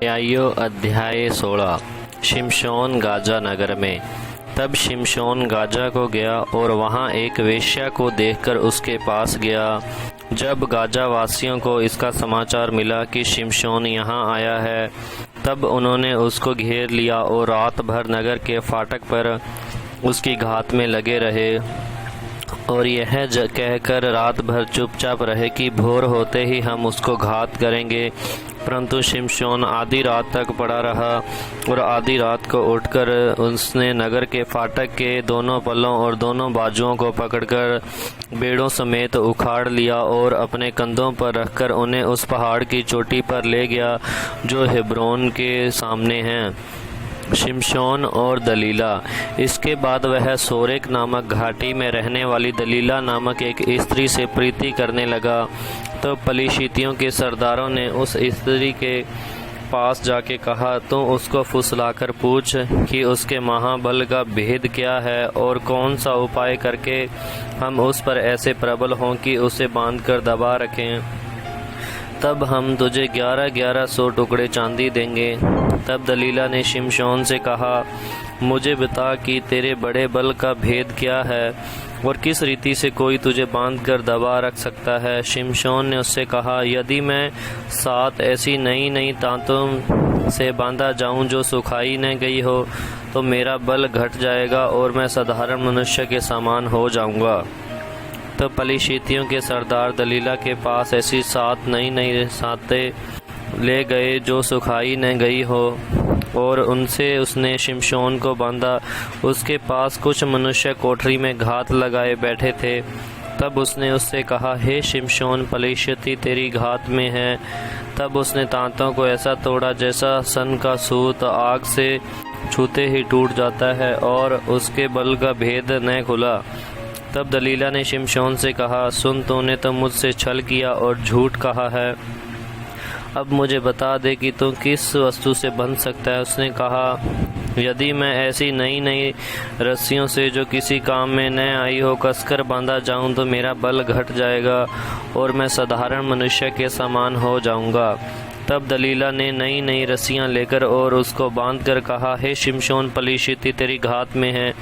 न्यायो अध्याय 16। शिमशोन गाजा नगर में। तब शिमशोन गाजा को गया और वहाँ एक वेश्या को देखकर उसके पास गया। जब गाजा वासियों को इसका समाचार मिला कि शिमशोन यहाँ आया है, तब उन्होंने उसको घेर लिया और रात भर नगर के फाटक पर उसकी घात में लगे रहे और यह कहकर रात भर चुपचाप रहे कि भोर होते ही हम उसको घात करेंगे। परंतु शिमशोन आधी रात तक पड़ा रहा और आधी रात को उठकर उसने नगर के फाटक के दोनों पल्लों और दोनों बाजुओं को पकड़कर बेड़ों समेत उखाड़ लिया और अपने कंधों पर रखकर उन्हें उस पहाड़ की चोटी पर ले गया जो हेब्रोन के सामने है। शिमशोन और दलीला। इसके बाद वह सोरेक नामक घाटी में रहने वाली दलीला नामक एक स्त्री से प्रीति करने लगा। तो पलिशीतियों के सरदारों ने उस स्त्री के पास जाके कहा, तो उसको फुसलाकर पूछ कि उसके महाबल का भेद क्या है और कौन सा उपाय करके हम उस पर ऐसे प्रबल हों कि उसे बांधकर दबा रखें। तब हम तुझे 1100 टुकड़े चांदी देंगे। तब दलीला ने शिमशोन से कहा, मुझे बता कि तेरे बड़े बल का भेद क्या है और किस रीति से कोई तुझे बांधकर दबा रख सकता है। शिमशोन ने उससे कहा, यदि मैं 7 ऐसी नई तांतों से बांधा जाऊं जो सुखाई न गई हो, तो मेरा बल घट जाएगा और मैं साधारण मनुष्य के समान हो जाऊंगा। तो पलिशीतियों के सरदार दलीला के पास ऐसी 7 नई सांतें ले गए जो सुखाई न गई हो और उनसे उसने शिमशोन को बांधा। उसके पास कुछ मनुष्य कोठरी में घात लगाए बैठे थे। तब उसने उससे कहा, हे शिमशोन, पलिशीती तेरी घात में है। तब उसने तांतों को ऐसा तोड़ा जैसा सन का सूत आग से छूते ही टूट जाता है और उसके बल का भेद न खुला। तब दलीला ने शिमशोन से कहा, सुन, तूने तो मुझसे छल किया और झूठ कहा है। अब मुझे बता दे कि तू किस वस्तु से बंध सकता है। उसने कहा, यदि मैं ऐसी नई रस्सियों से जो किसी काम में न आई हो कसकर बांधा जाऊं, तो मेरा बल घट जाएगा और मैं साधारण मनुष्य के समान हो जाऊंगा। तब दलीला ने नई रस्सियां लेकर और उसको बांधकर कहा, हे शिमशोन, पलिशीती तेरी घात में है।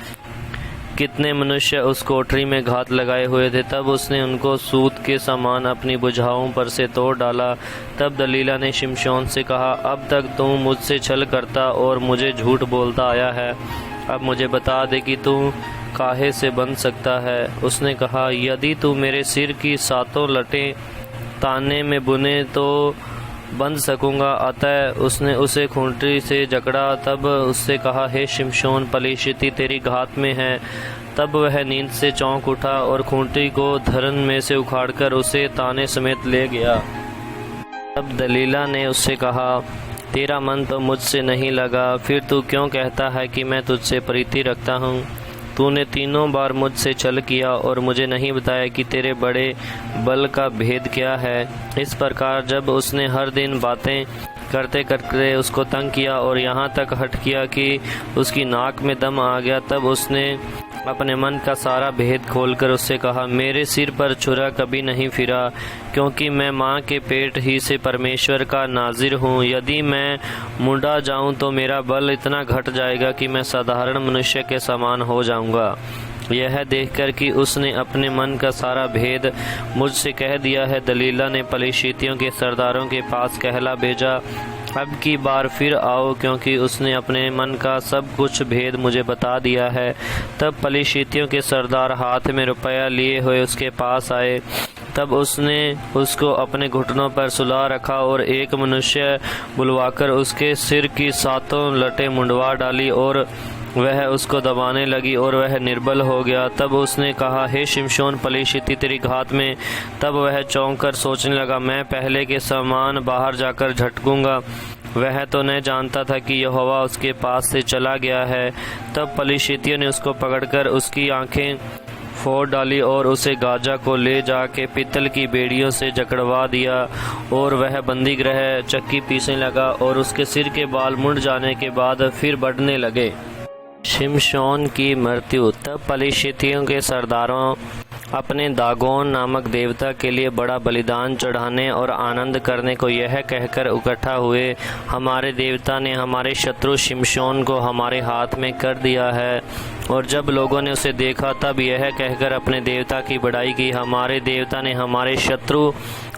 कितने मनुष्य उस कोठरी में घात लगाए हुए थे। तब उसने उनको सूत के समान अपनी भुजाओं पर से तोड़ डाला। तब दलीला ने शिमशोन से कहा, अब तक तू मुझसे छल करता और मुझे झूठ बोलता आया है। अब मुझे बता दे कि तू काहे से बंध सकता है। उसने कहा, यदि तू मेरे सिर की 7 लटें ताने में बुने तो बंध सकूंगा। अतः उसने उसे खूंटी से जकड़ा। तब उससे कहा, हे शिमशोन, पलिशीती तेरी घात में है। तब वह नींद से चौंक उठा और खूंटी को धरन में से उखाड़कर उसे ताने समेत ले गया। तब दलीला ने उससे कहा, तेरा मन तो मुझसे नहीं लगा, फिर तू क्यों कहता है कि मैं तुझसे प्रीति रखता हूँ। तूने 3 बार मुझसे छल किया और मुझे नहीं बताया कि तेरे बड़े बल का भेद क्या है। इस प्रकार जब उसने हर दिन बातें करते करते उसको तंग किया और यहाँ तक हठ किया कि उसकी नाक में दम आ गया, तब उसने अपने मन का सारा भेद खोलकर उससे कहा, मेरे सिर पर छुरा कभी नहीं फिरा, क्योंकि मैं माँ के पेट ही से परमेश्वर का नाजिर हूँ। यदि मैं मुंडा जाऊँ तो मेरा बल इतना घट जाएगा कि मैं साधारण मनुष्य के समान हो जाऊँगा। यह देखकर कि उसने अपने मन का सारा भेद मुझसे कह दिया है, दलीला ने पलिशीतियों के सरदारों के पास कहला भेजा, अब की बार फिर आओ, क्योंकि उसने अपने मन का सब कुछ भेद मुझे बता दिया है। तब पलिशीतियों के सरदार हाथ में रुपया लिए हुए उसके पास आए। तब उसने उसको अपने घुटनों पर सुला रखा और एक मनुष्य बुलवाकर उसके सिर की 7 लटें मुंडवा डाली और वह उसको दबाने लगी और वह निर्बल हो गया। तब उसने कहा, हे शिमशोन, पलिशीती तेरी घात में। तब वह चौंक कर सोचने लगा, मैं पहले के समान बाहर जाकर झटकूंगा। वह तो न जानता था कि यहोवा उसके पास से चला गया है। तब पलिशीतियों ने उसको पकड़कर उसकी आंखें फोड़ डाली और उसे गाजा को ले जाके पीतल की बेड़ियों से जकड़वा दिया और वह बंदीगृह चक्की पीसने लगा और उसके सिर के बाल मुड़ जाने के बाद फिर बढ़ने लगे। शिमशोन की मृत्यु। तब पलिशीतियों के सरदारों अपने दागोन नामक देवता के लिए बड़ा बलिदान चढ़ाने और आनंद करने को यह कहकर इकट्ठा हुए, हमारे देवता ने हमारे शत्रु शिमशोन को हमारे हाथ में कर दिया है। और जब लोगों ने उसे देखा तब यह कहकर अपने देवता की बड़ाई की, हमारे देवता ने हमारे शत्रु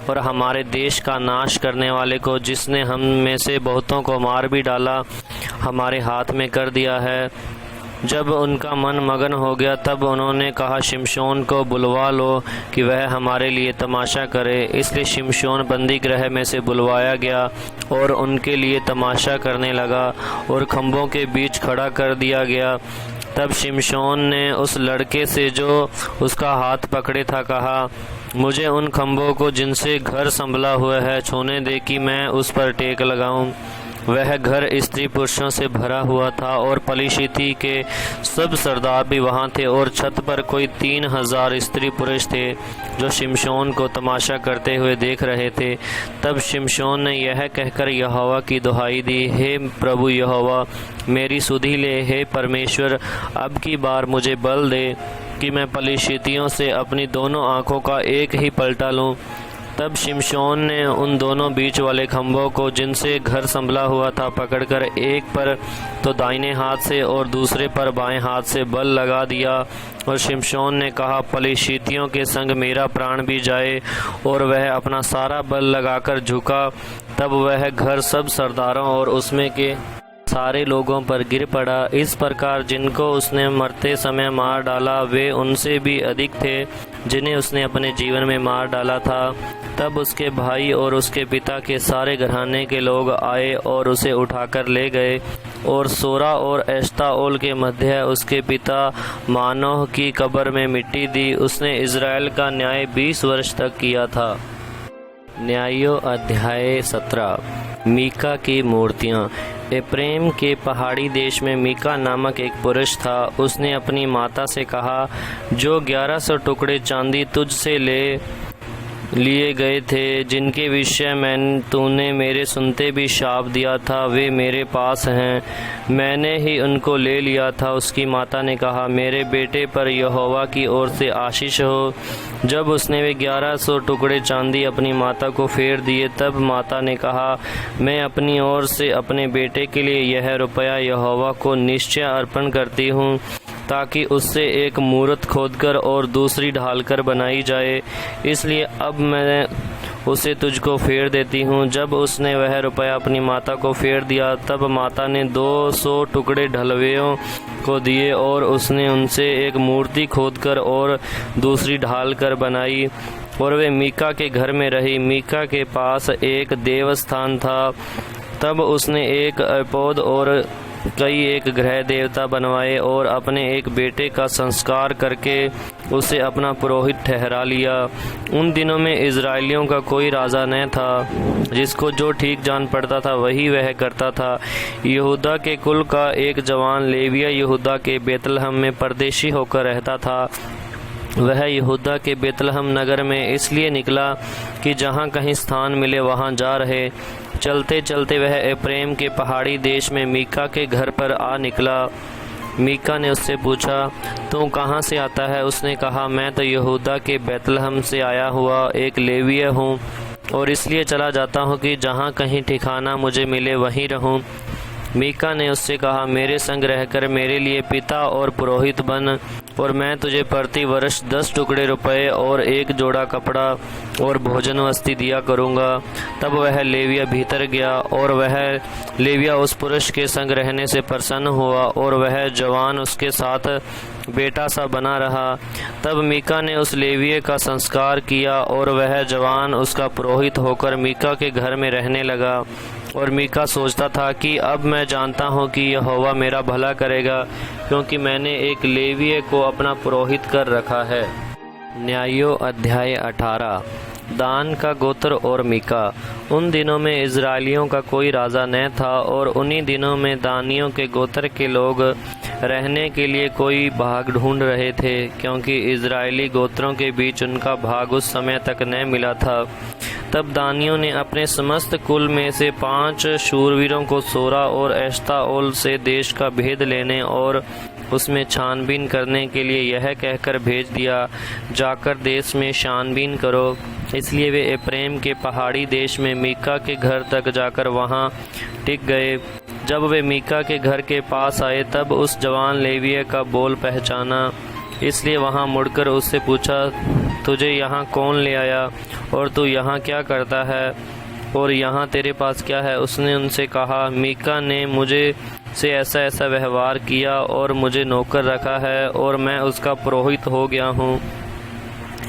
और हमारे देश का नाश करने वाले को, जिसने हम में से बहुतों को मार भी डाला, हमारे हाथ में कर दिया है। जब उनका मन मगन हो गया तब उन्होंने कहा, शिमशोन को बुलवा लो कि वह हमारे लिए तमाशा करे। इसलिए शिमशोन बंदी गृह में से बुलवाया गया और उनके लिए तमाशा करने लगा और खंभों के बीच खड़ा कर दिया गया। तब शिमशोन ने उस लड़के से जो उसका हाथ पकड़े था कहा, मुझे उन खंभों को जिनसे घर संभला हुआ है छूने दे कि मैं उस पर टेक लगाऊं। वह घर स्त्री पुरुषों से भरा हुआ था और पलिशीती के सब सरदार भी वहां थे और छत पर कोई 3000 स्त्री पुरुष थे जो शिमशोन को तमाशा करते हुए देख रहे थे। तब शिमशोन ने यह कहकर यहोवा की दुहाई दी, हे प्रभु यहोवा, मेरी सुधि ले, हे परमेश्वर, अब की बार मुझे बल दे कि मैं पलिशीतियों से अपनी दोनों आंखों का एक ही पलटा लूं। तब शिमशोन ने उन दोनों बीच वाले खंभों को जिनसे घर संभला हुआ था पकड़कर एक पर तो दाहिने हाथ से और दूसरे पर बाएं हाथ से बल लगा दिया। और शिमशोन ने कहा, पलिशीतियों के संग मेरा प्राण भी जाए। और वह अपना सारा बल लगाकर झुका। तब वह घर सब सरदारों और उसमें के सारे लोगों पर गिर पड़ा। इस प्रकार जिनको उसने मरते समय मार डाला वे उनसे भी अधिक थे जिन्हें उसने अपने जीवन में मार डाला था। तब उसके भाई और उसके पिता के सारे घराने के लोग आए और उसे उठाकर ले गए और सोरा और एश्ताओल के मध्य उसके पिता मानोह की कब्र में मिट्टी दी। उसने इज़राइल का न्याय 20 वर्ष तक किया था। न्यायों अध्याय 17। मीका की मूर्तियाँ। एप्रेम के पहाड़ी देश में मीका नामक एक पुरुष था। उसने अपनी माता से कहा, जो 1100 टुकड़े चांदी तुझ से लिए गए थे, जिनके विषय तूने मेरे सुनते भी शाप दिया था, वे मेरे पास हैं, मैंने ही उनको ले लिया था। उसकी माता ने कहा, मेरे बेटे पर यहोवा की ओर से आशीष हो। जब उसने वे 1100 टुकड़े चांदी अपनी माता को फेर दिए तब माता ने कहा, मैं अपनी ओर से अपने बेटे के लिए यह रुपया यहोवा को निश्चय अर्पण करती हूँ, ताकि उससे एक मूरत खोदकर और दूसरी ढालकर बनाई जाए। इसलिए अब मैं उसे तुझको फेर देती हूँ। जब उसने वह रुपया अपनी माता को फेर दिया तब माता ने 200 टुकड़े ढलवेयों को दिए और उसने उनसे एक मूर्ति खोदकर और दूसरी ढालकर बनाई और वे मीका के घर में रही। मीका के पास एक देवस्थान था। तब उसने एक एपोद और कई एक ग्रह देवता बनवाए और अपने एक बेटे का संस्कार करके उसे अपना पुरोहित ठहरा लिया। उन दिनों में इज़राइलियों का कोई राजा न था, जिसको जो ठीक जान पड़ता था वही वह करता था। यहूदा के कुल का एक जवान लेविया यहूदा के बेतलहम में परदेशी होकर रहता था। वह यहूदा के बेतलहम नगर में इसलिए निकला कि जहाँ कहीं स्थान मिले वहाँ जा रहे। चलते चलते वह एप्रेम के पहाड़ी देश में मीका के घर पर आ निकला। मीका ने उससे पूछा, तू कहाँ से आता है? उसने कहा, मैं तो यहूदा के बेतलहम से आया हुआ एक लेवीय हूँ और इसलिए चला जाता हूँ कि जहाँ कहीं ठिकाना मुझे मिले वहीं रहूँ। मीका ने उससे कहा, मेरे संग रहकर मेरे लिए पिता और पुरोहित बन और मैं तुझे प्रति वर्ष 10 टुकड़े रुपए और एक जोड़ा कपड़ा और भोजन वस्ती दिया करूँगा। तब वह लेविया भीतर गया और वह लेविया उस पुरुष के संग रहने से प्रसन्न हुआ और वह जवान उसके साथ बेटा सा बना रहा। तब मीका ने उस लेविये का संस्कार किया और वह जवान उसका पुरोहित होकर मीका के घर में रहने लगा। और मीका सोचता था कि अब मैं जानता हूँ कि यहोवा मेरा भला करेगा, क्योंकि मैंने एक लेवीय को अपना पुरोहित कर रखा है। न्यायों अध्याय 18। दान का गोत्र और मीका। उन दिनों में इज़राइलियों का कोई राजा न था और उन्हीं दिनों में दानियों के गोत्र के लोग रहने के लिए कोई भाग ढूंढ रहे थे, क्योंकि इज़राइली गोत्रों के बीच उनका भाग उस समय तक न मिला था। तब दानियों ने अपने समस्त कुल में से 5 शूरवीरों को सोरा और एश्ताओल से देश का भेद लेने और उसमें छानबीन करने के लिए यह कहकर भेज दिया, जाकर देश में छानबीन करो। इसलिए वे एप्रैम के पहाड़ी देश में मीका के घर तक जाकर वहां टिक गए। जब वे मीका के घर के पास आए तब उस जवान लेवीय का बोल पहचाना, इसलिए वहां मुड़कर उससे पूछा, तुझे यहाँ कौन ले आया और तू यहाँ क्या करता है और यहाँ तेरे पास क्या है? उसने उनसे कहा, मीका ने मुझे से ऐसा ऐसा व्यवहार किया और मुझे नौकर रखा है और मैं उसका पुरोहित हो गया हूँ।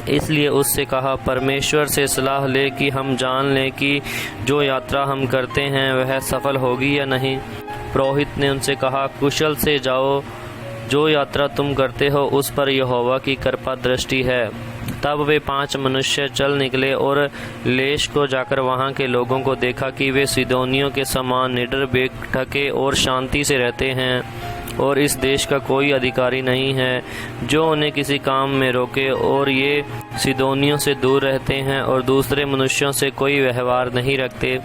इसलिए उससे कहा, परमेश्वर से सलाह ले कि हम जान लें कि जो यात्रा हम करते हैं वह सफल होगी या नहीं। पुरोहित ने उनसे कहा, कुशल से जाओ, जो यात्रा तुम करते हो उस पर यहोवा की कृपा दृष्टि है। तब वे 5 मनुष्य चल निकले और लेश को जाकर वहां के लोगों को देखा कि वे सीदोनियों के समान निडर, बेढके और शांति से रहते हैं और इस देश का कोई अधिकारी नहीं है जो उन्हें किसी काम में रोके, और ये सीदोनियों से दूर रहते हैं और दूसरे मनुष्यों से कोई व्यवहार नहीं रखते।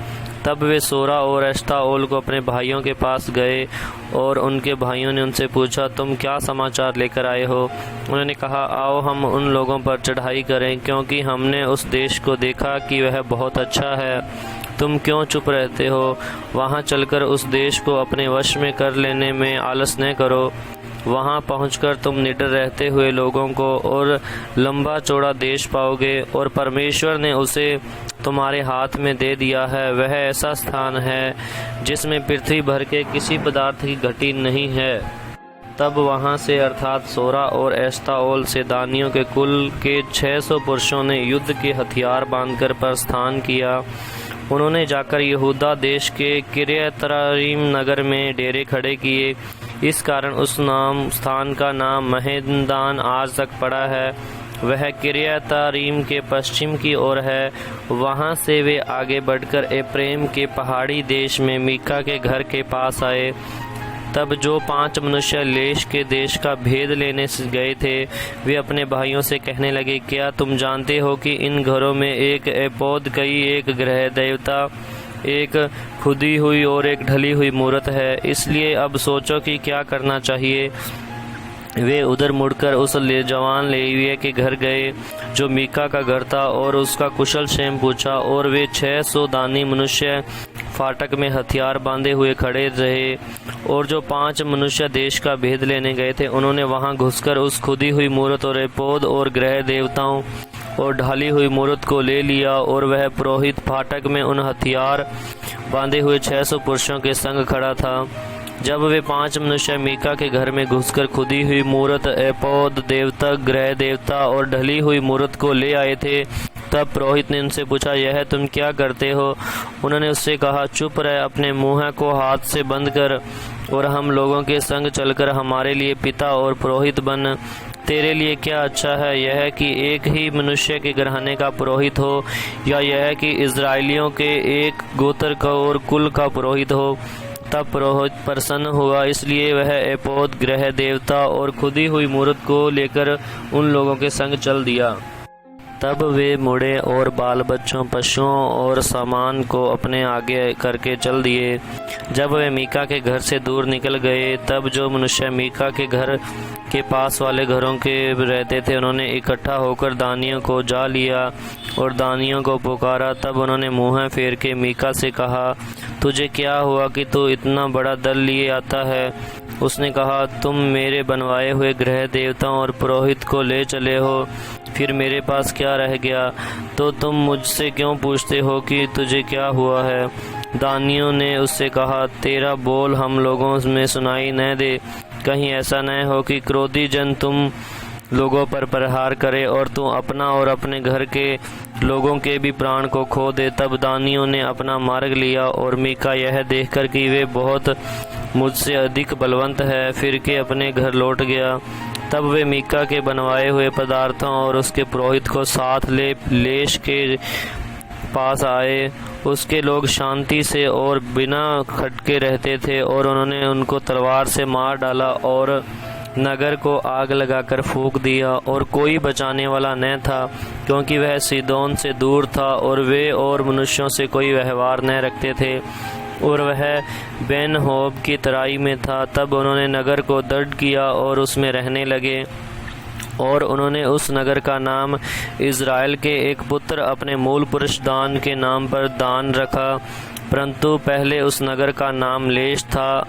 तब वे सोरा और एश्ताओल को अपने भाइयों के पास गए और उनके भाइयों ने उनसे पूछा, तुम क्या समाचार लेकर आए हो? उन्होंने कहा, आओ हम उन लोगों पर चढ़ाई करें, क्योंकि हमने उस देश को देखा कि वह बहुत अच्छा है। तुम क्यों चुप रहते हो? वहां चलकर उस देश को अपने वश में कर लेने में आलस न करो। वहां पहुंचकर तुम निडर रहते हुए लोगों को और लंबा चौड़ा देश पाओगे, और परमेश्वर ने उसे तुम्हारे हाथ में दे दिया है। वह ऐसा स्थान है जिसमें पृथ्वी भर के किसी पदार्थ की घटी नहीं है। तब वहां से अर्थात सोरा और एश्ताओल से दानियों के कुल के 600 पुरुषों ने युद्ध के हथियार बांधकर प्रस्थान किया। उन्होंने जाकर यहूदा देश के किर्यतयीम नगर में डेरे खड़े किए। इस कारण उस स्थान का नाम महदान आज तक पड़ा है। वह किर्यतयीम के पश्चिम की ओर है। वहां से वे आगे बढ़कर एप्रैम के पहाड़ी देश में मीका के घर के पास आए। तब जो 5 मनुष्य लेश के देश का भेद लेने से गए थे, वे अपने भाइयों से कहने लगे, क्या तुम जानते हो कि इन घरों में एक एपोद, कई एक ग्रह देवता, एक खुदी हुई और एक ढली हुई मूरत है। इसलिए अब सोचो कि क्या करना चाहिए। वे उधर मुड़कर उस जवान लेवीय के घर गए जो मीका का घर था और उसका कुशल क्षेम पूछा, और वे 600 दानी मनुष्य फाटक में हथियार बांधे हुए खड़े रहे। और जो 5 मनुष्य देश का भेद लेने गए थे, उन्होंने वहां घुसकर उस खुदी हुई मूरत और एपोद और ग्रह देवताओं और ढाली हुई मूरत को ले लिया, और वह पुरोहित फाटक में उन हथियार बांधे हुए 600 पुरुषों के संग खड़ा था। जब वे 5 मनुष्य मीका के घर में घुसकर खुदी हुई मूरत, एपोद देवता, ग्रह देवता और ढली हुई मूरत को ले आए थे, तब पुरोहित ने उनसे पूछा, यह तुम क्या करते हो? उन्होंने उससे कहा, चुप रह, अपने मुंह को हाथ से बंद कर और हम लोगों के संग चलकर हमारे लिए पिता और पुरोहित बन। तेरे लिए क्या अच्छा है, यह कि एक ही मनुष्य के घराने का पुरोहित हो, या यह कि इजराइलियों के एक गोत्र का और कुल का पुरोहित हो? तब पुरोहित प्रसन्न हुआ, इसलिए वह एपोद, ग्रह देवता और खुदी हुई मूरत को लेकर उन लोगों के संग चल दिया। तब वे मुड़े और बाल बच्चों, पशुओं और सामान को अपने आगे करके चल दिए। जब वे मीका के घर से दूर निकल गए, तब जो मनुष्य मीका के घर के पास वाले घरों के रहते थे, उन्होंने इकट्ठा होकर दानियों को जा लिया और दानियों को पुकारा। तब उन्होंने मुँह फेर के मीका से कहा, तुझे क्या हुआ कि तू इतना बड़ा दल लिए आता है? उसने कहा, तुम मेरे बनवाए हुए ग्रह देवताओं और पुरोहित को ले चले हो, फिर मेरे पास क्या रह गया? तो तुम मुझसे क्यों पूछते हो कि तुझे क्या हुआ है? दानियों ने उससे कहा, तेरा बोल हम लोगों में सुनाई न दे, कहीं ऐसा न हो कि क्रोधी जन तुम लोगों पर प्रहार करे और तू अपना और अपने घर के लोगों के भी प्राण को खो दे। तब दानियों ने अपना मार्ग लिया, और मीका यह देखकर कि वे बहुत मुझसे अधिक बलवंत है, फिर के अपने घर लौट गया। तब वे मीका के बनवाए हुए पदार्थों और उसके पुरोहित को साथ ले लेश के पास आए। उसके लोग शांति से और बिना खटके रहते थे, और उन्होंने उनको तलवार से मार डाला और नगर को आग लगाकर फूंक दिया, और कोई बचाने वाला न था, क्योंकि वह सीदोन से दूर था और वे और मनुष्यों से कोई व्यवहार न रखते थे। और वह बेन होब की तराई में था। तब उन्होंने नगर को दृढ़ किया और उसमें रहने लगे, और उन्होंने उस नगर का नाम इज़राइल के एक पुत्र अपने मूल पुरुष दान के नाम पर दान रखा, परंतु पहले उस नगर का नाम लेश था।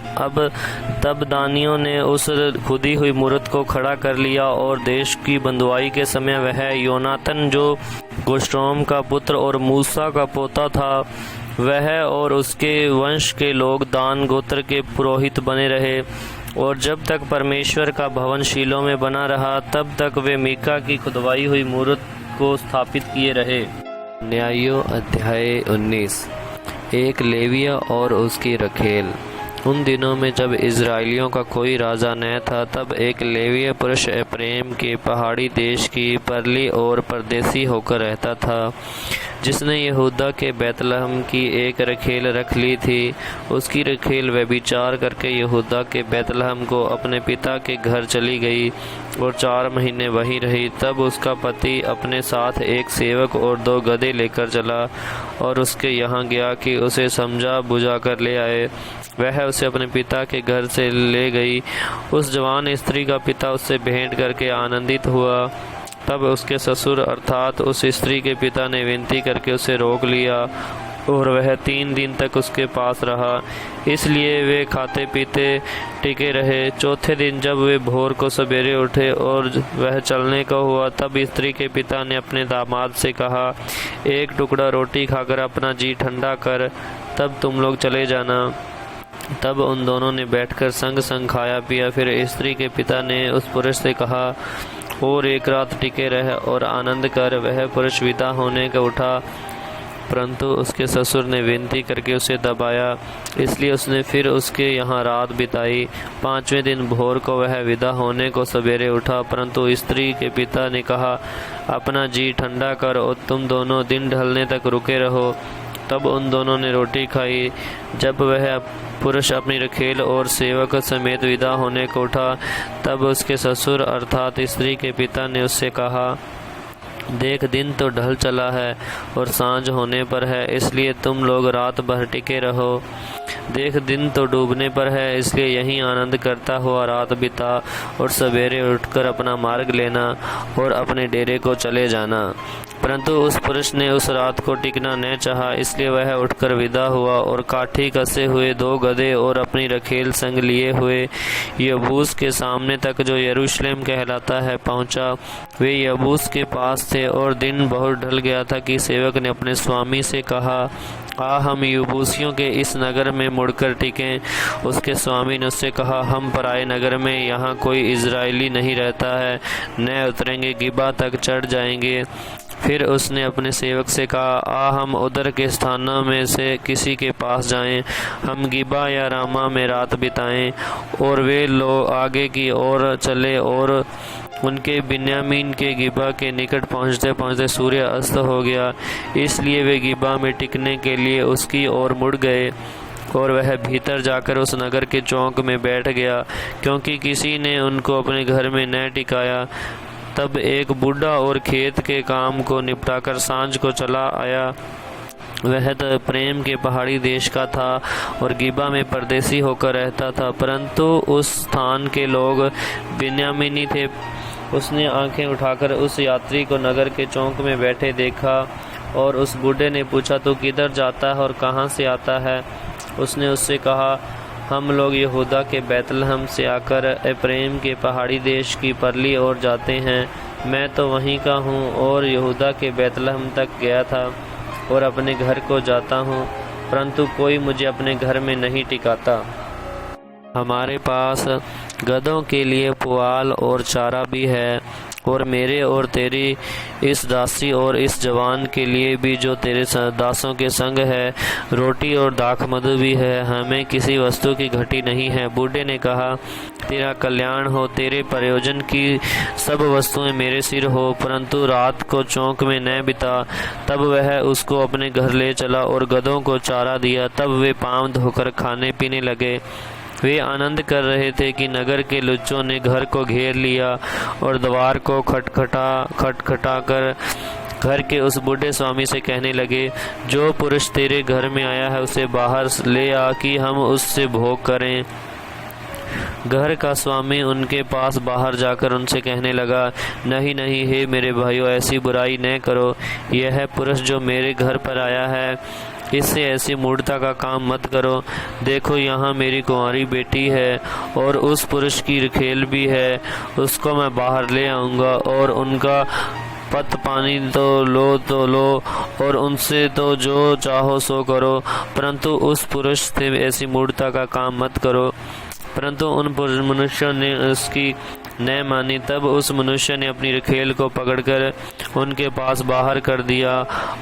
तब दानियों ने उस खुदी हुई मूरत को खड़ा कर लिया, और देश की बंधुआई के समय वह योनातन जो गोश्रोम का पुत्र और मूसा का पोता था, वह और उसके वंश के लोग दान गोत्र के पुरोहित बने रहे। और जब तक परमेश्वर का भवन शीलो में बना रहा, तब तक वे मीका की खुदवाई हुई मूरत को स्थापित किए रहे। न्यायों अध्याय 19। एक लेविया और उसकी रखेल। उन दिनों में जब इज़राइलियों का कोई राजा न था, तब एक लेवीय पुरुष एप्रैम के पहाड़ी देश की परली और परदेसी होकर रहता था, जिसने यहूदा के बैतलहम की एक रखेल रख ली थी। उसकी रखेल व्यभिचार करके यहूदा के बैतलहम को अपने पिता के घर चली गई और 4 महीने वहीं रही। तब उसका पति अपने साथ एक सेवक और 2 गधे लेकर चला और उसके यहाँ गया कि उसे समझा बुझा कर ले आए। वह उसे अपने पिता के घर से ले गई। उस जवान स्त्री का पिता उससे भेंट करके आनंदित हुआ। तब उसके ससुर अर्थात उस स्त्री के पिता ने विनती करके उसे रोक लिया, और वह 3 दिन तक उसके पास रहा। इसलिए वे खाते पीते टिके रहे। चौथे दिन जब वे भोर को सवेरे उठे और वह चलने का हुआ, तब स्त्री के पिता ने अपने दामाद से कहा, एक टुकड़ा रोटी खाकर अपना जी ठंडा कर, तब तुम लोग चले जाना। तब उन दोनों ने बैठकर संग संग खाया पिया। फिर स्त्री के पिता ने उस पुरुष से कहा, और एक रात टिके रह और आनंद कर। वह पुरुष विदा होने का उठा, परंतु उसके ससुर ने विनती करके उसे दबाया, इसलिए उसने फिर उसके यहाँ रात बिताई। 5वें दिन भोर को वह विदा होने को सवेरे उठा, परंतु स्त्री के पिता ने कहा, अपना जी ठंडा कर और तुम दोनों दिन ढलने तक रुके रहो। तब उन दोनों ने रोटी खाई। जब वह पुरुष अपनी रखेल और सेवक समेत विदा होने को उठा, तब उसके ससुर अर्थात स्त्री के पिता ने उससे कहा, देख दिन तो ढल चला है और सांझ होने पर है, इसलिए तुम लोग रात भर टिके रहो। देख दिन तो डूबने पर है, इसलिए यहीं आनंद करता हुआ रात बिता और सवेरे उठकर अपना मार्ग लेना और अपने डेरे को चले जाना। परंतु उस पुरुष ने उस रात को टिकना न चाहा, इसलिए वह उठकर विदा हुआ और काठी कसे हुए 2 गधे और अपनी रखेल संग लिए हुए यबूस के सामने तक, जो यरूशलेम कहलाता है, पहुंचा। वे यबूस के पास थे और दिन बहुत ढल गया था कि सेवक ने अपने स्वामी से कहा, हम यबूसियों के इस नगर में मुड़कर टिकें। उसके स्वामी ने उससे कहा, हम पराए नगर में, यहाँ कोई इजरायली नहीं रहता है, न उतरेंगे, गिबा तक चढ़ जाएंगे। फिर उसने अपने सेवक से कहा, हम उधर के स्थानों में से किसी के पास जाएं, हम गिबा या रामा में रात बिताएं। और वे लोग आगे की ओर चले और उनके बिन्यामीन के गिबा के निकट पहुंचते पहुंचते सूर्य अस्त हो गया, इसलिए वे गिबा में टिकने के लिए उसकी ओर मुड़ गए। और वह भीतर जाकर उस नगर के चौक में बैठ गया, क्योंकि किसी ने उनको अपने घर में न टिकाया। तब एक बूढ़ा और खेत के काम को निपटाकर सांझ को चला आया। वह तो प्रेम के पहाड़ी देश का था और गिबा में परदेसी होकर रहता था, परंतु उस स्थान के लोग बिन्यामीनी थे। उसने आंखें उठाकर उस यात्री को नगर के चौक में बैठे देखा और उस बूढ़े ने पूछा, तू किधर जाता है और कहाँ से आता है? उसने उससे कहा, हम लोग यहूदा के बैतलहम से आकर एप्रैम के पहाड़ी देश की परली ओर जाते हैं। मैं तो वहीं का हूँ और यहूदा के बैतलहम तक गया था और अपने घर को जाता हूँ, परंतु कोई मुझे अपने घर में नहीं टिकाता। हमारे पास गधों के लिए पुआल और चारा भी है, और मेरे और तेरी इस दासी और इस जवान के लिए भी जो तेरे दासों के संग है, रोटी और दाख मधु भी है, हमें किसी वस्तु की घटी नहीं है। बूढ़े ने कहा, तेरा कल्याण हो, तेरे प्रयोजन की सब वस्तुएं मेरे सिर हो, परंतु रात को चौक में न बिता। तब वह उसको अपने घर ले चला और गधों को चारा दिया। तब वे पाँव धोकर खाने पीने लगे। वे आनंद कर रहे थे कि नगर के लुच्चों ने घर को घेर लिया और द्वार को खटखटा कर घर के उस बूढ़े स्वामी से कहने लगे, जो पुरुष तेरे घर में आया है उसे बाहर ले आ कि हम उससे भोग करें। घर का स्वामी उनके पास बाहर जाकर उनसे कहने लगा, नहीं नहीं, हे मेरे भाइयों, ऐसी बुराई न करो। यह पुरुष जो मेरे घर पर आया है, इससे ऐसी मूढ़ता का काम मत करो। देखो, यहाँ मेरी कुंवारी बेटी है और उस पुरुष की रखेल भी है। उसको मैं बाहर ले आऊँगा और उनका पत पानी तो लो और उनसे तो जो चाहो सो करो, परंतु उस पुरुष से ऐसी मूढ़ता का काम मत करो। परंतु उन मनुष्यों ने उसकी न मानी। तब उस मनुष्य ने अपनी रखेल को पकड़कर उनके पास बाहर कर दिया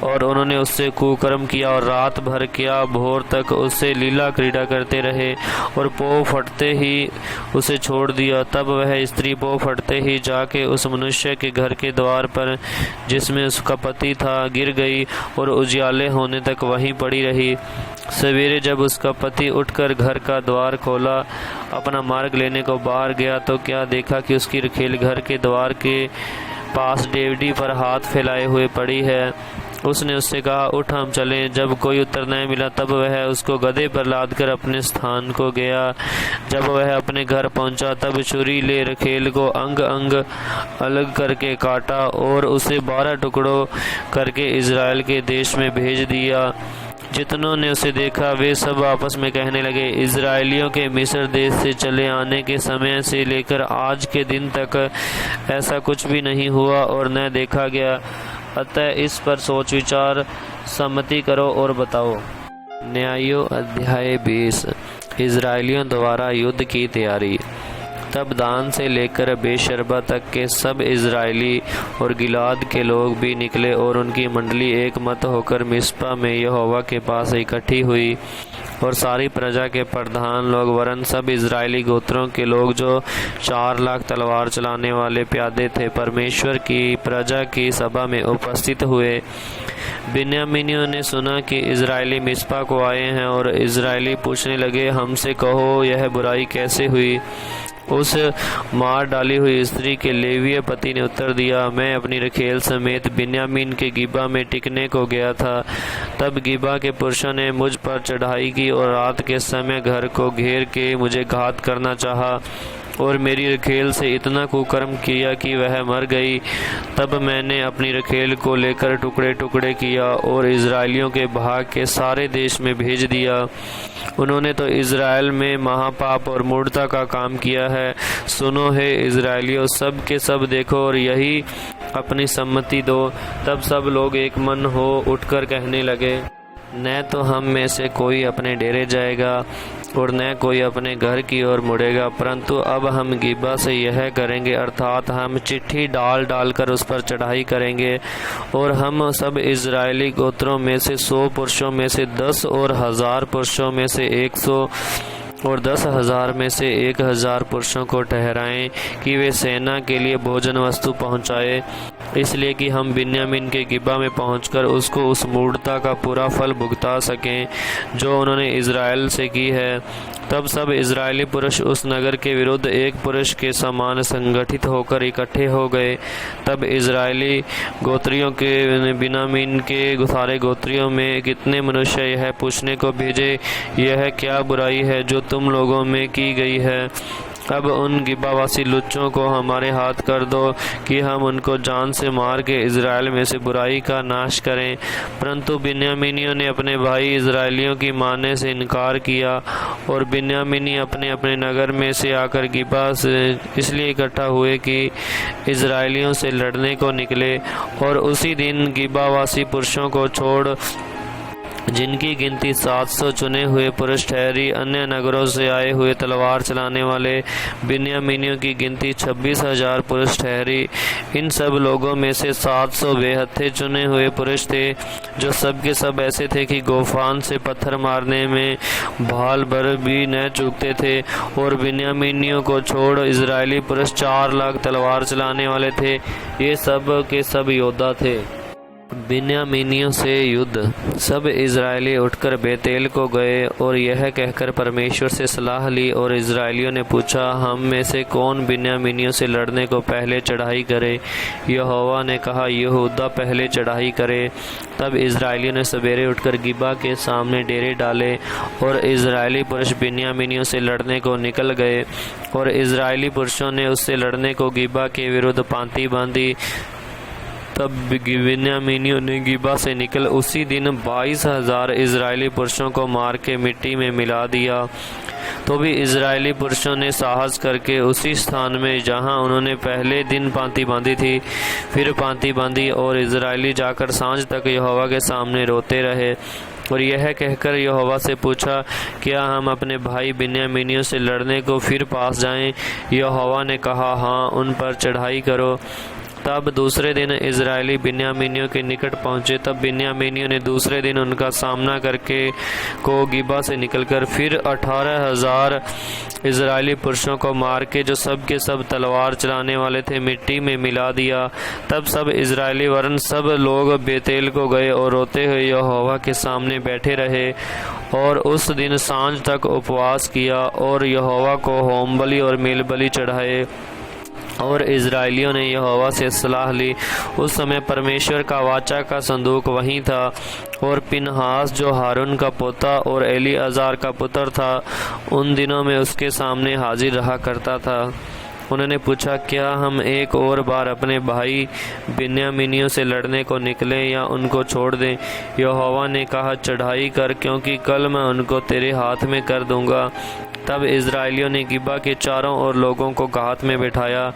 और उन्होंने उससे कुकर्म किया और रात भर क्या भोर तक उससे लीला क्रीड़ा करते रहे और पो फटते ही उसे छोड़ दिया। तब वह स्त्री पो फटते ही जाके उस मनुष्य के घर के द्वार पर, जिसमें उसका पति था, गिर गई और उजियाले होने तक वहीं पड़ी रही। सवेरे जब उसका पति उठकर घर का द्वार खोला, अपना मार्ग लेने को बाहर गया, तो क्या देखा कि उसकी रखेल घर के द्वार के पास डेवढ़ी पर हाथ फैलाए हुए पड़ी है। उसने उससे कहा, उठ हम चलें। जब कोई उत्तर नहीं मिला, तब वह उसको गधे पर लादकर अपने स्थान को गया। जब वह अपने घर पहुंचा, तब छुरी ले रखेल को अंग अंग अलग करके काटा और उसे 12 टुकड़ों करके इज़राइल के देश में भेज दिया। जितनों ने उसे देखा वे सब आपस में कहने लगे, इज़राइलियों के मिस्र देश से चले आने के समय से लेकर आज के दिन तक ऐसा कुछ भी नहीं हुआ और न देखा गया। अतः इस पर सोच विचार सम्मति करो और बताओ। न्यायों अध्याय 20। इज़राइलियों द्वारा युद्ध की तैयारी। तब दान से लेकर बेशरबा तक के सब इज़राइली और गिलाद के लोग भी निकले और उनकी मंडली एक मत होकर मिस्पा में यहोवा के पास इकट्ठी हुई। और सारी प्रजा के प्रधान लोग वरन सब इज़राइली गोत्रों के लोग जो 4 लाख तलवार चलाने वाले प्यादे थे, परमेश्वर की प्रजा की सभा में उपस्थित हुए। बिन्यामीनियों ने सुना कि इज़राइली मिस्पा को आए हैं और इज़राइली पूछने लगे, हमसे कहो यह बुराई कैसे हुई। उस मार डाली हुई स्त्री के लेवीय पति ने उत्तर दिया, मैं अपनी रखेल समेत बिन्यामीन के गिबा में टिकने को गया था। तब गिबा के पुरुषों ने मुझ पर चढ़ाई की और रात के समय घर को घेर के मुझे घात करना चाहा और मेरी रखेल से इतना कुकर्म किया कि वह मर गई। तब मैंने अपनी रखेल को लेकर टुकड़े टुकड़े किया और इज़राइलियों के भाग के सारे देश में भेज दिया। उन्होंने तो इज़राइल में महापाप और मूढ़ता का काम किया है। सुनो हे इज़राइलियों, सब के सब देखो और यही अपनी सम्मति दो। तब सब लोग एक मन हो उठकर कहने लगे, न तो हम में से कोई अपने डेरे जाएगा और न कोई अपने घर की ओर मुड़ेगा, परंतु अब हम गिबा से यह करेंगे, अर्थात हम चिट्ठी डाल कर उस पर चढ़ाई करेंगे और हम सब इज़राइली गोत्रों में से 100 पुरुषों में से 10 और 1000 पुरुषों में से 100 और 10,000 में से 1,000 पुरुषों को ठहराएं कि वे सेना के लिए भोजन वस्तु पहुंचाए, इसलिए कि हम बिन्यामीन के गिबा में पहुंचकर उसको उस मूढ़ता का पूरा फल भुगता सकें जो उन्होंने इज़राइल से की है। तब सब इज़राइली पुरुष उस नगर के विरुद्ध एक पुरुष के समान संगठित होकर इकट्ठे हो गए। तब इज़राइली गोत्रियों के बिन्यामीन के सारे गोत्रियों में कितने मनुष्य यह पूछने को भेजे, यह क्या बुराई है जो तुम लोगों में की गई है। अब उन गिबावासी लुच्चों को हमारे हाथ कर दो कि हम उनको जान से मार के इज़राइल में से बुराई का नाश करें। परंतु बिन्यामीनियों ने अपने भाई इज़राइलियों की मानने से इनकार किया और बिन्यामीनी अपने अपने नगर में से आकर गिबा से इसलिए इकट्ठा हुए कि इज़राइलियों से लड़ने को निकले। और उसी दिन गिबावासी पुरुषों को छोड़ जिनकी गिनती 700 चुने हुए पुरुष ठहरी, अन्य नगरों से आए हुए तलवार चलाने वाले बिन्यामीनियों की गिनती 26,000 पुरुष ठहरी। इन सब लोगों में से 700 बेहत्थे चुने हुए पुरुष थे, जो सब के सब ऐसे थे कि गोफान से पत्थर मारने में भाल भर भी न चूकते थे। और बिन्यामीनियों को छोड़ इज़राइली पुरुष 4 लाख तलवार चलाने वाले थे। ये सब के सब योद्धा थे। बिन्यामीनियों से युद्ध। सब इजरायली उठकर बेतेल को गए और यह कहकर परमेश्वर से सलाह ली, और इजरायलियों ने पूछा, हम में से कौन बिन्यामीनियों से लड़ने को पहले चढ़ाई करे? यहोवा ने कहा, यहूदा पहले चढ़ाई करे। तब इजरायलियों ने सवेरे उठकर गिबा के सामने डेरे डाले, और इजरायली पुरुष बिन्यामीनियों से लड़ने को निकल गए, और इजरायली पुरुषों ने उससे लड़ने को गिबा के विरुद्ध पांति बांधी। तब बिन्यामीनियों ने गिबा से निकल उसी दिन 22,000 इजरायली पुरुषों को मार के मिट्टी में मिला दिया। तो भी इजरायली पुरुषों ने साहस करके उसी स्थान में जहां उन्होंने पहले दिन पांति बांधी थी, फिर पांति बांधी, और इजरायली जाकर सांझ तक यहोवा के सामने रोते रहे, और यह कहकर यहोवा से पूछा, क्या हम अपने भाई बिन्यामीनियों से लड़ने को फिर पास जाएं? यहोवा ने कहा, हाँ, उन पर चढ़ाई करो। तब दूसरे दिन इजरायली बिन्यामीनियों के निकट पहुंचे। तब बिन्यामीनियों ने दूसरे दिन उनका सामना करके को गिबा से निकलकर फिर 18,000 इजरायली पुरुषों को मार के, जो सब के सब तलवार चलाने वाले थे, मिट्टी में मिला दिया। तब सब इजरायली वरन सब लोग बेतेल को गए और रोते हुए यहोवा के सामने बैठे रहे, और उस दिन सांझ तक उपवास किया और यहोवा को होम बलि और मेल बलि चढ़ाए। और इजरायलियों ने यहोवा से सलाह ली। उस समय परमेश्वर का वाचा का संदूक वहीं था, और पिनहास जो हारून का पोता और एलीआजार का पुत्र था, उन दिनों में उसके सामने हाजिर रहा करता था। उन्होंने पूछा, क्या हम एक और बार अपने भाई बिन्यामीनियों से लड़ने को निकलें या उनको छोड़ दें? यहोवा ने कहा, चढ़ाई कर, क्योंकि कल मैं उनको तेरे हाथ में कर दूंगा। तब इजरायलियों ने गिबा के चारों ओर लोगों को घात में बिठाया।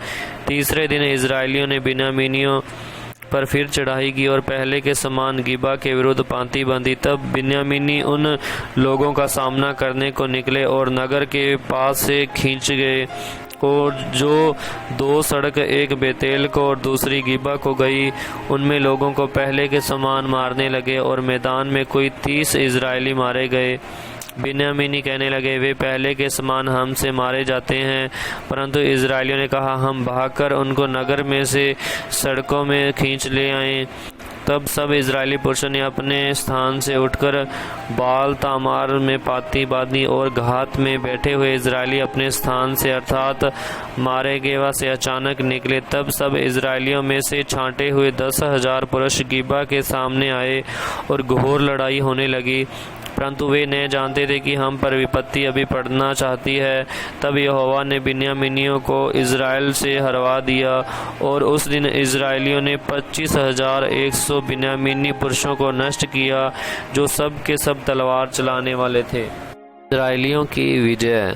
तीसरे दिन इजरायलियों ने बिन्यामीनियों पर फिर चढ़ाई की और पहले के समान गिबा के विरुद्ध पांति बांधी। तब बिन्यामीनी उन लोगों का सामना करने को निकले और नगर के पास से खींच गए, और जो दो सड़क, एक बेतेल को और दूसरी गिबा को गई, उनमें लोगों को पहले के समान मारने लगे, और मैदान में कोई 30 इजरायली मारे गए। बिन्यामीनी कहने लगे, वे पहले के समान हमसे मारे जाते हैं। परंतु इजरायलियों ने कहा, हम भागकर उनको नगर में से सड़कों में खींच ले आए। तब सब इजरायली पुरुषों ने अपने स्थान से उठकर बाल तामार में पाती बांधी, और घात में बैठे हुए इजरायली अपने स्थान से अर्थात मारे गेवा से अचानक निकले। तब सब इजरायलियों में से छांटे हुए 10,000 पुरुष गिबा के सामने आए, और घोर लड़ाई होने लगी, परंतु वे न जानते थे कि हम पर विपत्ति अभी पड़ना चाहती है। तब यहोवा ने बिन्यामीनियों को इजराइल से हरवा दिया, और उस दिन इजरायलियों ने 25,100 बिन्यामीनी पुरुषों को नष्ट किया, जो सब के सब तलवार चलाने वाले थे। इजरायलियों की विजय।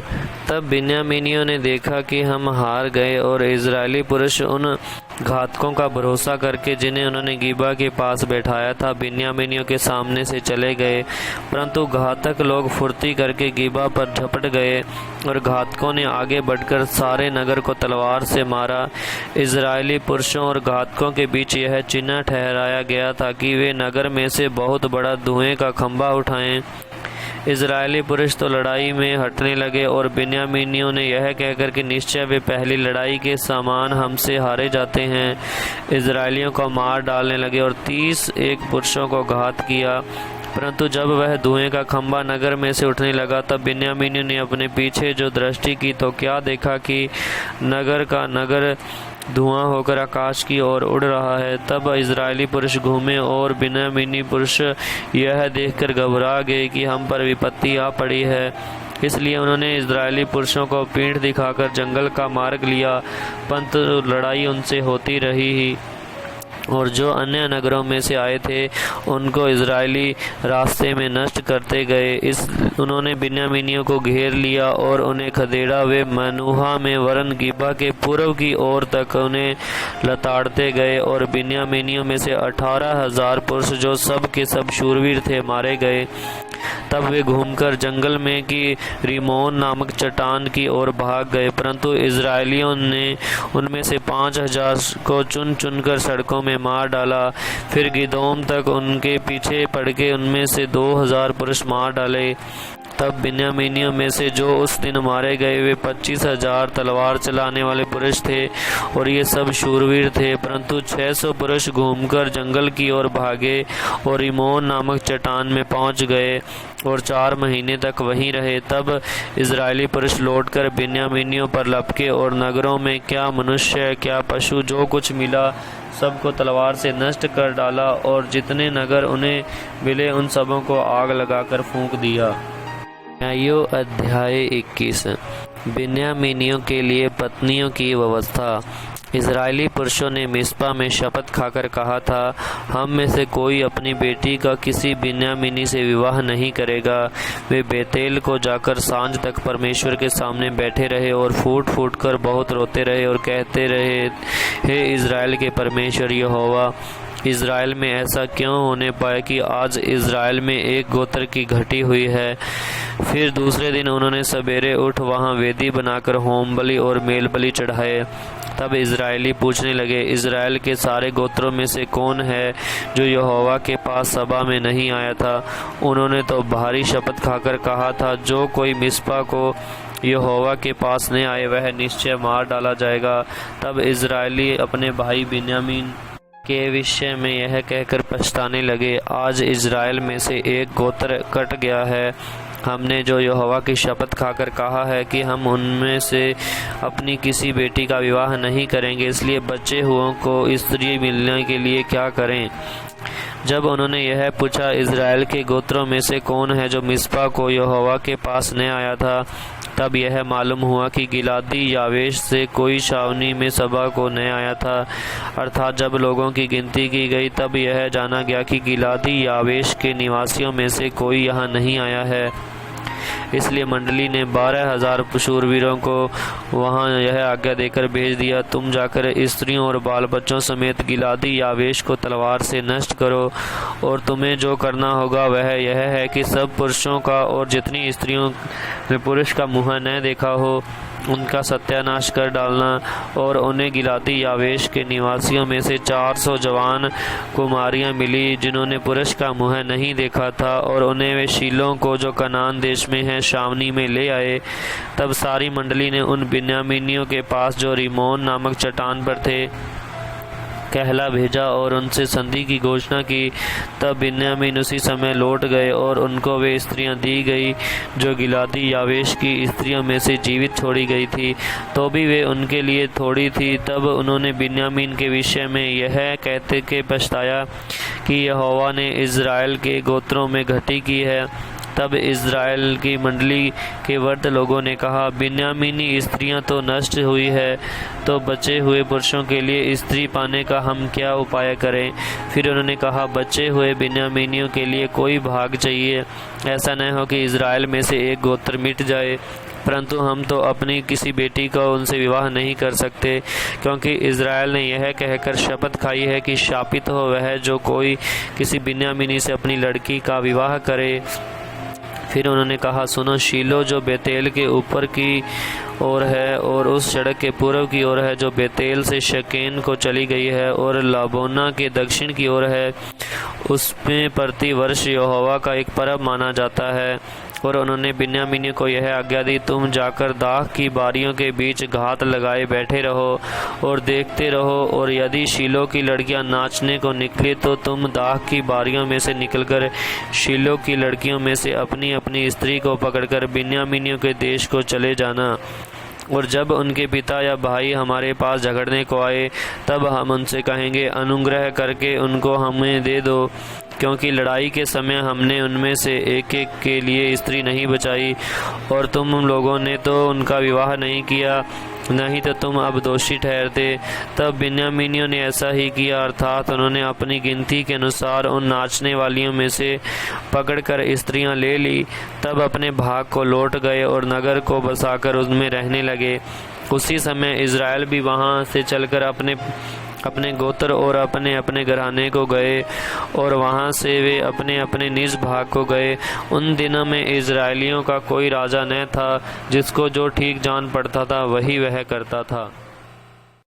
तब बिन्यामीनियों ने देखा कि हम हार गए, और इजरायली पुरुष उन घातकों का भरोसा करके, जिन्हें उन्होंने गिबा के पास बैठाया था, बिन्यामीनियों के सामने से चले गए। परंतु घातक लोग फुर्ती करके गिबा पर झपट गए, और घातकों ने आगे बढ़कर सारे नगर को तलवार से मारा। इजरायली पुरुषों और घातकों के बीच यह चिन्ह ठहराया गया था कि वे नगर में से बहुत बड़ा धुएं का खंभा उठाएं। इजरायली पुरुष तो लड़ाई में हटने लगे, और बिन्यामीनियों ने यह कहकर कि निश्चय वे पहली लड़ाई के समान हमसे हारे जाते हैं, इजरायलियों को मार डालने लगे, और 31 पुरुषों को घात किया। परंतु जब वह धुएं का खंभा नगर में से उठने लगा, तब बिन्यामीनियों ने अपने पीछे जो दृष्टि की, तो क्या देखा कि नगर का नगर धुआं होकर आकाश की ओर उड़ रहा है। तब इजरायली पुरुष घूमे, और बिन्यामीनी पुरुष यह देखकर घबरा गए कि हम पर विपत्ति आ पड़ी है। इसलिए उन्होंने इजरायली पुरुषों को पीठ दिखाकर जंगल का मार्ग लिया, परंतु लड़ाई उनसे होती रही ही, और जो अन्य नगरों में से आए थे उनको इजरायली रास्ते में नष्ट करते गए। उन्होंने बिन्यामीनियों को घेर लिया और उन्हें खदेड़ा। वे मनुहा में वरन गिबा के पूर्व की ओर तक उन्हें लताड़ते गए, और बिन्यामीनियों में से 18,000 पुरुष, जो सब के सब शूरवीर थे, मारे गए। तब वे घूमकर जंगल में की रिमोन नामक चट्टान की ओर भाग गए, परंतु इजरायलियों ने उनमें से 5,000 को चुन चुनकर सड़कों में मार डाला। फिर गिदोम तक उनके पीछे पड़ के उनमें से 2,000 पुरुष मार डाले। तब बिन्यामीनियों में से जो उस दिन मारे गए वे 25,000 तलवार चलाने वाले पुरुष थे और ये सब शूरवीर थे। परंतु 600 पुरुष घूमकर जंगल की ओर भागे और रिमोन नामक चट्टान में पहुंच गए और 4 महीने तक वहीं रहे। तब इजरायली पुरुष लौटकर बिन्यामीनियों पर लपके और नगरों में क्या मनुष्य क्या पशु जो कुछ मिला सबको तलवार से नष्ट कर डाला और जितने नगर उन्हें मिले उन सबों को आग लगाकर फूंक दिया। न्यायों अध्याय 21। बिन्यामीनियों के लिए पत्नियों की व्यवस्था। इजरायली पुरुषों ने मिस्पा में शपथ खाकर कहा था, हम में से कोई अपनी बेटी का किसी बिन्यामीनी से विवाह नहीं करेगा। वे बेतेल को जाकर सांझ तक परमेश्वर के सामने बैठे रहे और फूट फूट कर बहुत रोते रहे और कहते रहे, हे इजराइल के परमेश्वर यहोवा, इजराइल में ऐसा क्यों होने पाया कि आज इजराइल में एक गोत्र की घटी हुई है। फिर दूसरे दिन उन्होंने सवेरे उठ वहां वेदी बनाकर होम बलि और मेल बलि चढ़ाए। तब इजरायली पूछने लगे, इजराइल के सारे गोत्रों में से कौन है जो यहोवा के पास सभा में नहीं आया था। उन्होंने तो भारी शपथ खाकर कहा था, जो कोई मिस्पा को यहोवा के पास न आए वह निश्चय मार डाला जाएगा। तब इजरायली अपने भाई बिन्यामीन के विषय में यह कहकर पछताने लगे, आज इजराइल में से एक गोत्र कट गया है। हमने जो यहोवा की शपथ खाकर कहा है कि हम उनमें से अपनी किसी बेटी का विवाह नहीं करेंगे, इसलिए बच्चे हुओं को स्त्री मिलने के लिए क्या करें। जब उन्होंने यह पूछा, इजराइल के गोत्रों में से कौन है जो मिस्पा को यहोवा के पास न आया था, तब यह मालूम हुआ कि गिलादी यावेश से कोई छावनी में सभा को न आया था। अर्थात जब लोगों की गिनती की गई तब यह जाना गया कि गिलादी यावेश के निवासियों में से कोई यहाँ नहीं आया है। इसलिए मंडली ने 12,000 शूरवीरों को वहां यह आज्ञा देकर भेज दिया, तुम जाकर स्त्रियों और बाल बच्चों समेत गिलादी यावेश को तलवार से नष्ट करो। और तुम्हें जो करना होगा वह यह है कि सब पुरुषों का और जितनी स्त्रियों ने पुरुष का मुँह न देखा हो उनका सत्यानाश कर डालना। और उन्हें गिलादी यावेश के निवासियों में से 400 जवान कुमारियां मिली जिन्होंने पुरुष का मुँह नहीं देखा था, और उन्हें वे शीलों को जो कनान देश में है शावनी में ले आए। तब सारी मंडली ने उन बिन्यामीनियों के पास जो रिमोन नामक चट्टान पर थे कहला भेजा और उनसे संधि की घोषणा की। तब बिन्यामीन उसी समय लौट गए और उनको वे स्त्रियां दी गई जो गिलादी यावेश की स्त्रियों में से जीवित छोड़ी गई थी, तो भी वे उनके लिए थोड़ी थी। तब उन्होंने बिन्यामीन के विषय में यह कहते के पछताया कि यहोवा ने इजराइल के गोत्रों में घटी की है। तब इजराइल की मंडली के वृद्ध लोगों ने कहा, बिन्यामीनी स्त्रियां तो नष्ट हुई है, तो बचे हुए पुरुषों के लिए स्त्री पाने का हम क्या उपाय करें। फिर उन्होंने कहा, बचे हुए बिन्यामीनियों के लिए कोई भाग चाहिए, ऐसा न हो कि इजराइल में से एक गोत्र मिट जाए। परंतु हम तो अपनी किसी बेटी का उनसे विवाह नहीं कर सकते, क्योंकि इजराइल ने यह कहकर शपथ खाई है कि शापित हो वह जो कोई किसी बिन्यामीनी से अपनी लड़की का विवाह करे। फिर उन्होंने कहा, सुनो, शीलो जो बेतेल के ऊपर की ओर है और उस सड़क के पूर्व की ओर है जो बेतेल से शकेन को चली गई है और लाबोना के दक्षिण की ओर है, उसमें प्रति वर्ष यहोवा का एक पर्व माना जाता है। और उन्होंने बिन्यामीनियों को यह आज्ञा दी, तुम जाकर दाख की बारियों के बीच घात लगाए बैठे रहो और देखते रहो, और यदि शीलो की लड़कियां नाचने को निकली तो तुम दाख की बारियों में से निकलकर शीलो की लड़कियों में से अपनी अपनी स्त्री को पकड़कर बिन्यामीनियों के देश को चले जाना। और जब उनके पिता या भाई हमारे पास झगड़ने को आए तब हम उनसे कहेंगे, अनुग्रह करके उनको हमें दे दो, क्योंकि लड़ाई के समय हमने उनमें से एक एक के लिए स्त्री नहीं बचाई, और तुम लोगों ने तो उनका विवाह नहीं किया, नहीं तो तुम अब दोषी ठहरते। तब बिन्यामीनियों ने ऐसा ही किया, अर्थात उन्होंने अपनी गिनती के अनुसार उन नाचने वालियों में से पकड़कर स्त्रियां ले ली। तब अपने भाग को लौट गए और नगर को बसाकर उसमें रहने लगे। उसी समय इजराइल भी वहां से चलकर अपने गोत्र और अपने अपने घराने को गए, और वहां से वे अपने अपने निज भाग को गए। उन दिनों में इजराइलियों का कोई राजा न था, जिसको जो ठीक जान पड़ता था वही वह करता था।